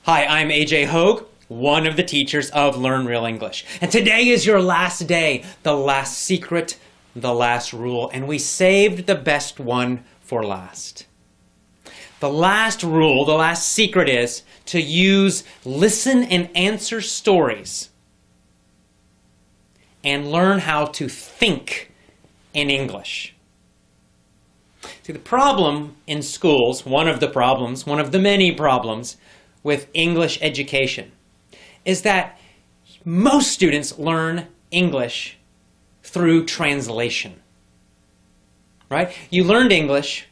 Hi, I'm AJ Hogue, one of the teachers of Learn Real English. And today is your last day, the last secret, the last rule, and we saved the best one for last. The last rule, the last secret is to use listen and answer stories and learn how to think in English. See, the problem in schools, one of the many problems with English education is that most students learn English through translation, right? You learned English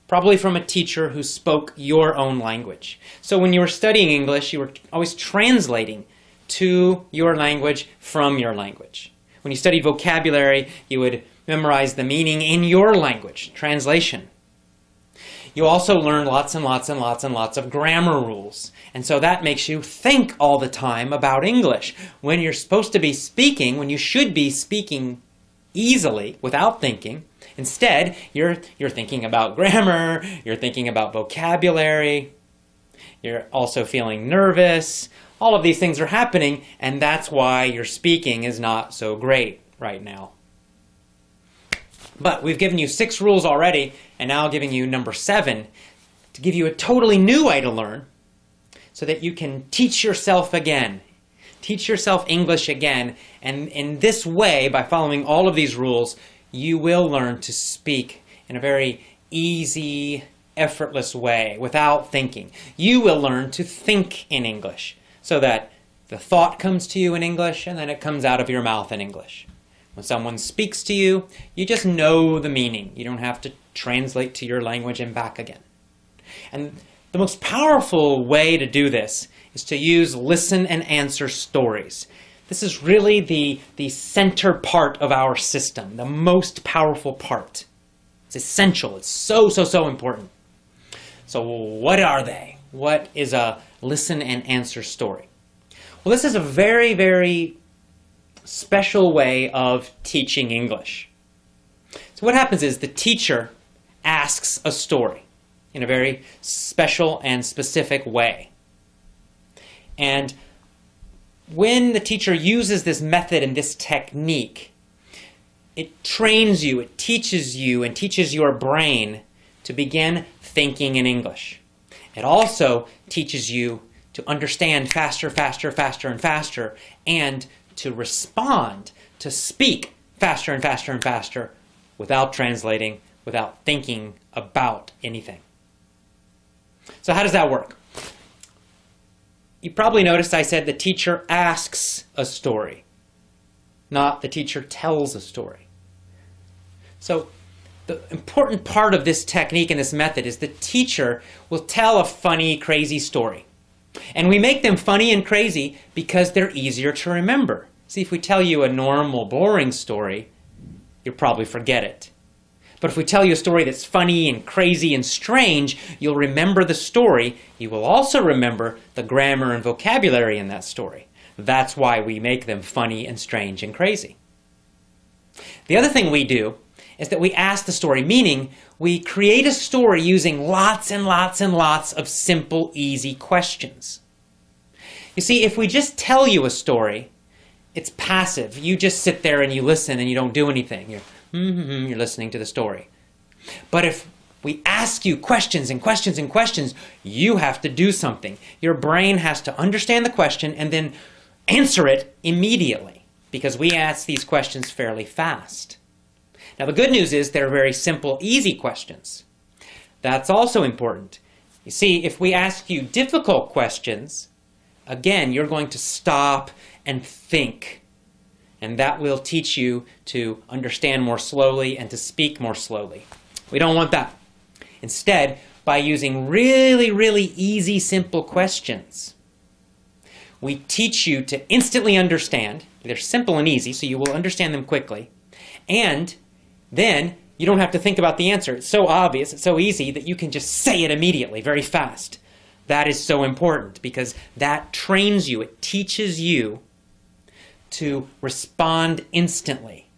probably from a teacher who spoke your own language. So when you were studying English, you were always translating to your language from your language. When you studied vocabulary, you would memorize the meaning in your language, translation. You also learn lots and lots of grammar rules. And so that makes you think all the time about English. When you're supposed to be speaking, when you should be speaking easily without thinking, instead you're thinking about grammar, you're thinking about vocabulary, you're also feeling nervous. All of these things are happening, and that's why your speaking is not so great right now. But we've given you 6 rules already, and now giving you number 7 to give you a totally new way to learn so that you can teach yourself again. Teach yourself English again, and in this way, by following all of these rules, you will learn to speak in a very easy, effortless way without thinking. You will learn to think in English so that the thought comes to you in English and then it comes out of your mouth in English. When someone speaks to you, you just know the meaning. You don't have to translate to your language and back again. And the most powerful way to do this is to use listen and answer stories. This is really the center part of our system, the most powerful part. It's essential. It's so important. So what are they? What is a listen and answer story? Well, this is a very special way of teaching English. So what happens is the teacher asks a story in a very special and specific way. And when the teacher uses this method and this technique, it trains you, it teaches you, and teaches your brain to begin thinking in English. It also teaches you to understand faster, and to respond, to speak faster and faster without translating, without thinking about anything. So how does that work? You probably noticed I said the teacher asks a story, not the teacher tells a story. So the important part of this technique and this method is the teacher will tell a funny, crazy story. And we make them funny and crazy because they're easier to remember. See, if we tell you a normal, boring story, you'll probably forget it. But if we tell you a story that's funny and crazy and strange, you'll remember the story. You will also remember the grammar and vocabulary in that story. That's why we make them funny and strange and crazy. The other thing we do is that we ask the story, meaning we create a story using lots and lots of simple, easy questions. You see, if we just tell you a story, it's passive. You just sit there and you listen and you don't do anything. You're listening to the story. But if we ask you questions and questions, you have to do something. Your brain has to understand the question and then answer it immediately, because we ask these questions fairly fast. Now the good news is they're very simple, easy questions. That's also important. You see, if we ask you difficult questions, again, you're going to stop and think. And that will teach you to understand more slowly and to speak more slowly. We don't want that. Instead, by using really easy, simple questions, we teach you to instantly understand. They're simple and easy, so you will understand them quickly. And then you don't have to think about the answer. It's so obvious, it's so easy that you can just say it immediately, very fast. That is so important because that trains you, it teaches you to respond instantly.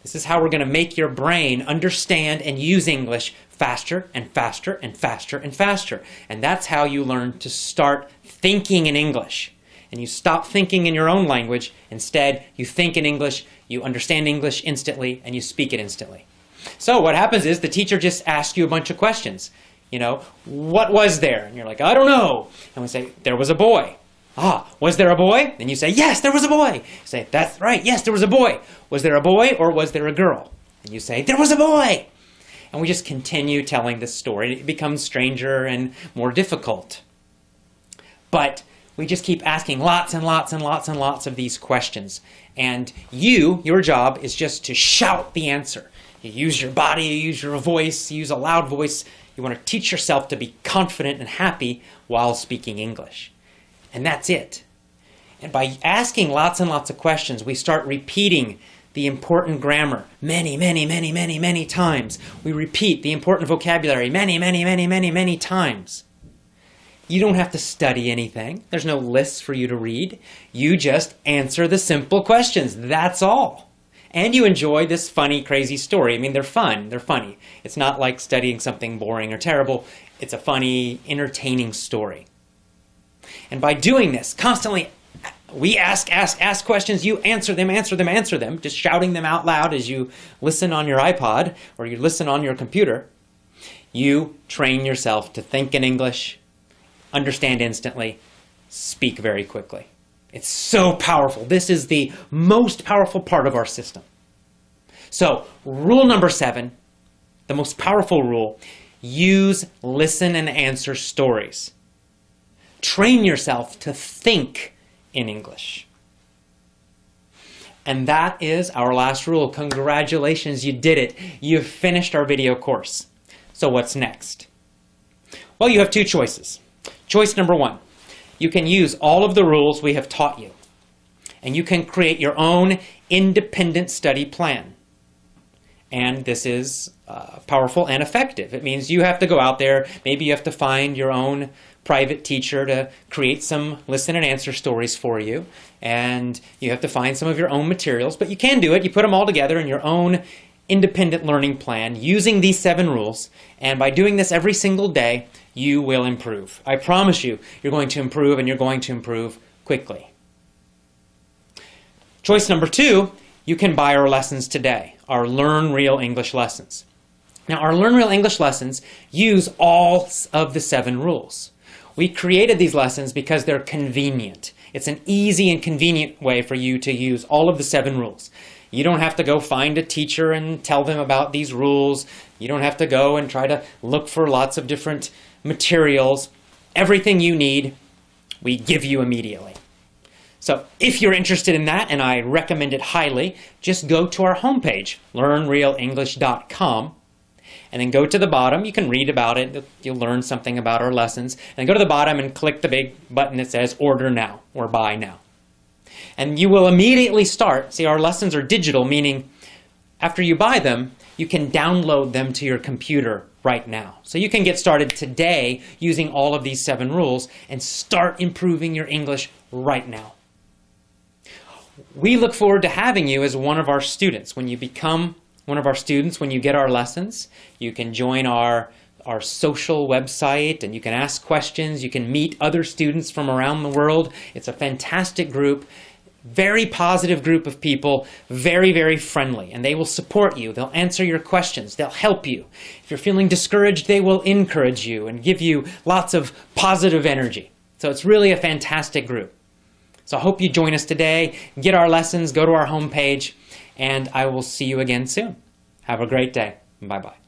This is how we're going to make your brain understand and use English faster and faster and faster and faster. And that's how you learn to start thinking in English. And you stop thinking in your own language. Instead, you think in English, you understand English instantly, and you speak it instantly. So what happens is the teacher just asks you a bunch of questions. You know, what was there? And you're like, I don't know. And we say, there was a boy. Ah, was there a boy? And you say, yes, there was a boy. You say, that's right, yes, there was a boy. Was there a boy or was there a girl? And you say, there was a boy. And we just continue telling this story. It becomes stranger and more difficult. But we just keep asking lots and lots and lots and lots of these questions. And your job is just to shout the answer. You use your body, you use your voice, you use a loud voice. You want to teach yourself to be confident and happy while speaking English. And that's it. And by asking lots and lots of questions, we start repeating the important grammar many, many, many, many, many times. We repeat the important vocabulary many, many, many, many, many times. You don't have to study anything. There's no lists for you to read. You just answer the simple questions. That's all. And you enjoy this funny, crazy story. I mean, they're fun. They're funny. It's not like studying something boring or terrible. It's a funny, entertaining story. And by doing this, constantly, we ask questions, you answer them, just shouting them out loud as you listen on your iPod or you listen on your computer. You train yourself to think in English, understand instantly, speak very quickly. It's so powerful. This is the most powerful part of our system. So, rule number 7, the most powerful rule, use, listen, and answer stories. Train yourself to think in English. And that is our last rule. Congratulations, you did it. You've finished our video course. So what's next? Well, you have 2 choices. Choice number 1, you can use all of the rules we have taught you. And you can create your own independent study plan. And this is powerful and effective. It means you have to go out there, maybe you have to find your own private teacher to create some listen and answer stories for you. And you have to find some of your own materials, but you can do it. You put them all together in your own independent learning plan using these 7 rules. And by doing this every single day, you will improve. I promise you, you're going to improve, and you're going to improve quickly. Choice number 2, you can buy our lessons today, our Learn Real English lessons. Now, our Learn Real English lessons use all of the 7 rules. We created these lessons because they're convenient. It's an easy and convenient way for you to use all of the 7 rules. You don't have to go find a teacher and tell them about these rules. You don't have to go and try to look for lots of different materials. Everything you need, we give you immediately. So if you're interested in that, and I recommend it highly, just go to our homepage, learnrealenglish.com. And then go to the bottom. You can read about it. You'll learn something about our lessons. And go to the bottom and click the big button that says Order Now or Buy Now. And you will immediately start. See, our lessons are digital, meaning after you buy them, you can download them to your computer right now. So you can get started today using all of these 7 rules and start improving your English right now. We look forward to having you as one of our students. When you become one of our students, when you get our lessons, you can join our social website and you can ask questions. You can meet other students from around the world. It's a fantastic group, very positive group of people, very, very friendly. And they will support you. They'll answer your questions. They'll help you. If you're feeling discouraged, they will encourage you and give you lots of positive energy. So it's really a fantastic group. So I hope you join us today, get our lessons, go to our homepage, and I will see you again soon. Have a great day. Bye-bye.